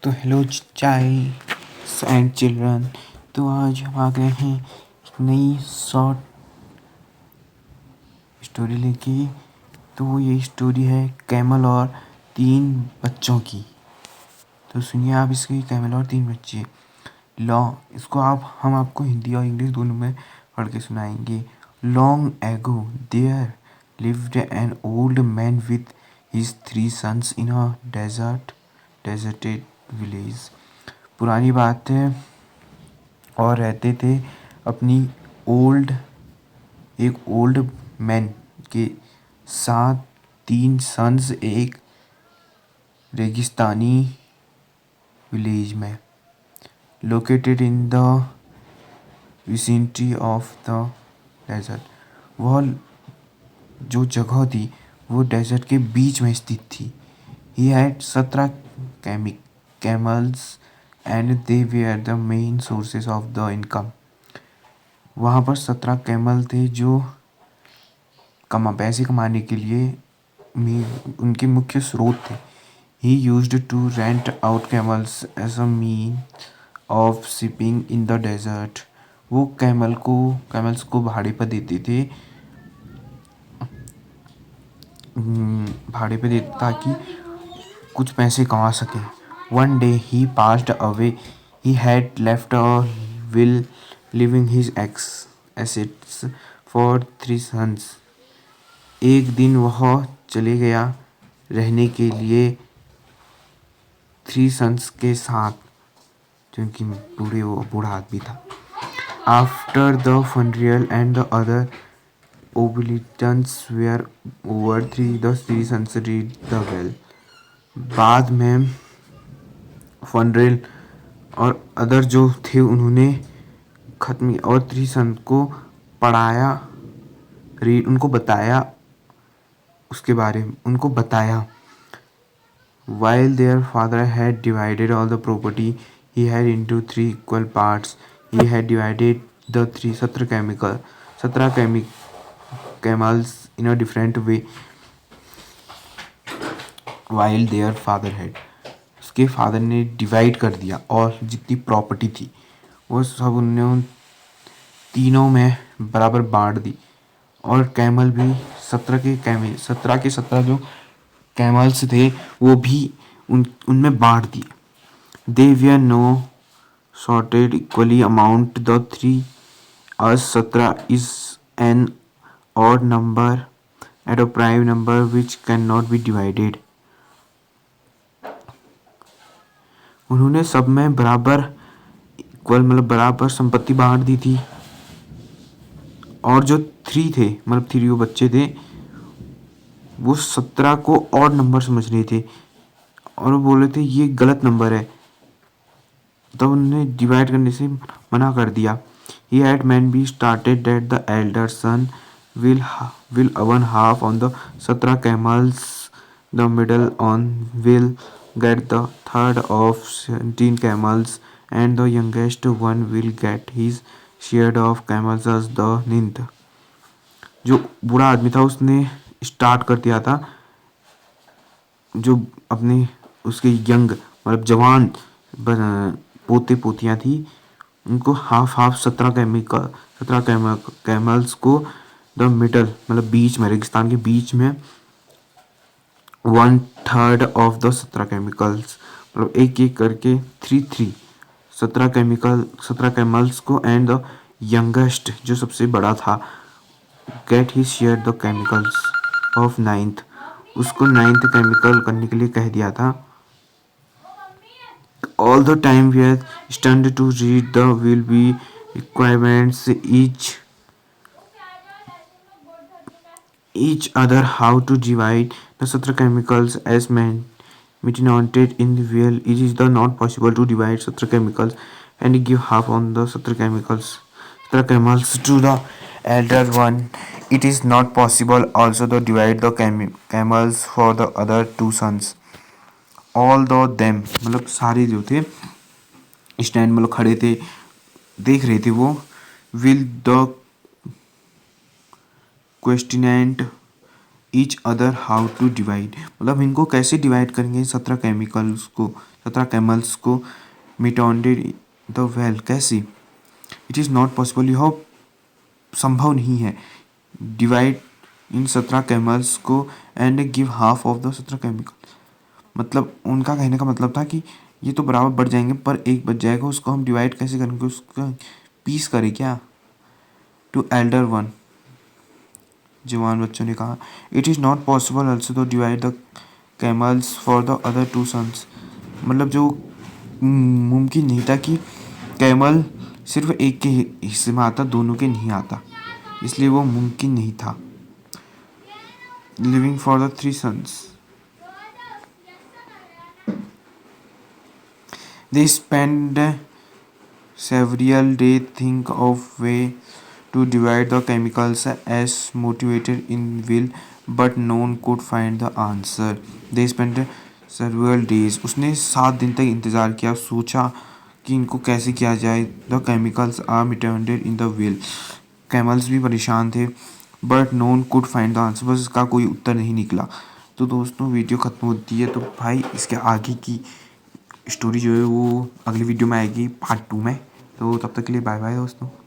तो hello child's and children. तो आज हम आ गए हैं एक नई शॉर्ट स्टोरी लेके। तो ये स्टोरी है कैमल और 3 बच्चों की। तो सुनिए आप इसके, कैमल और 3 बच्चे। इसको हम आपको हिंदी और इंग्लिश दोनों में पढ़ के सुनाएंगे। Long ago there lived an old man with his 3 sons in a deserted village. पुरानी बात है, और रहते थे अपनी एक ओल्ड मैन के साथ 3 सन्स एक रेगिस्तानी विलेज में, located in the vicinity of the desert. वह जो जगह थी वो डेजर्ट के बीच में स्थित थी। He had 17 camels and they were the main sources of the income. वहाँ पर 17 कैमल थे जो पैसे कमाने के लिए उनके मुख्य स्रोत थे। He used to rent out camels as a mean of shipping in the desert. वो कैमल्स को भाड़े पर देते थे, ताकि कुछ पैसे कमा सके। One day he passed away. He had left a will leaving his assets for 3 sons. एक दिन वह चले गया रहने के लिए 3 सन्स के साथ, क्योंकि बूढ़ा आदमी था। After the funeral and the other obligations were over, the 3 sons read the will. बाद में फनरेल और अदर जो थे उन्होंने खत्म, और 3 सन्स को पढ़ाया, उनको बताया, उसके बारे में उनको बताया। While their father had divided all the property he had into 3 equal parts, he had divided the 17 camels in a different way. While their father had, उसके फादर ने डिवाइड कर दिया, और जितनी प्रॉपर्टी थी वो सब उन्होंने उन तीनों में बराबर बांट दी। और कैमल भी 17 के 17 जो कैमल्स थे वो भी उनमें बांट दिए। They were no sorted equally amount the 3 as 17 is an odd number and a prime number which cannot be divided. उन्होंने सब में बराबर इक्वल बराबर संपत्ति बांट दी थी। और जो 3 थे, 3 वो बच्चे थे, वो 17 को ऑड नंबर समझ रहे थे और वो बोल रहे थे ये गलत नंबर है, तो उन्होंने डिवाइड करने से मना कर दिया। He had men be started that the elder son will earn half on the 17 camels, the middle on will get the third of 17 camels, and the youngest one will get his share of camels as the ninth. जो बूढ़ा आदमी था उसने start कर दिया था, जो अपने उसके यंग जवान पोते पोतियाँ थी उनको हाफ 17 कैमल्स को द मिडल बीच में, रेगिस्तान के बीच में 1/3 ऑफ द 17 केमिकल्स, एक एक करके 3 17 कैमल्स को, एंड द यंगेस्ट जो सबसे बड़ा था get he share the chemicals of 9th, उसको 9th केमिकल करने के लिए कह दिया था। All the time we are stunned to read the will be requirements each other how to divide the 17 chemicals as mentioned in the will. It is not possible to divide 17 chemicals and give half on the 17 camels to the elder one. It is not possible also to divide the camels for the other 2 sons. All the them सारे जो थे stand खड़े थे, देख रहे थे वो। Will the questioned each other how to divide, मतलब इनको कैसे डिवाइड करेंगे 17 केमिकल्स को, 17 कैमल्स को मिटॉन्डेड द वेल, कैसे? इट इज़ नॉट पॉसिबल, यह संभव नहीं है डिवाइड इन 17 कैमल्स को and give half of the 17 chemical. मतलब उनका कहने का मतलब था कि ये तो बराबर बढ़ जाएंगे पर एक बच जाएगा, उसको हम डिवाइड कैसे करेंगे, उसका पीस करें क्या? टू एल्डर वन, जवान बच्चों ने कहा। It is not possible also to divide the camels for the other 2 sons, मतलब जो मुमकिन नहीं था कि कैमल सिर्फ एक के हिस्से में आता, दोनों के नहीं आता, इसलिए वो मुमकिन नहीं था। Living for the 3 sons, they spend several days think of way to divide the chemicals as motivated in will, but no one could find the answer. They spent several days, उसने 7 दिन तक इंतज़ार किया, सोचा कि इनको कैसे किया जाए। द केमिकल्स आर मिटेंडेड इन द विल, कैमल्स भी परेशान थे, but no one could find the answer, बस इसका कोई उत्तर नहीं निकला। तो दोस्तों वीडियो ख़त्म होती है, तो भाई इसके आगे की स्टोरी जो है वो अगली वीडियो में आएगी पार्ट 2 में। तो तब तक के लिए बाय बाय दोस्तों।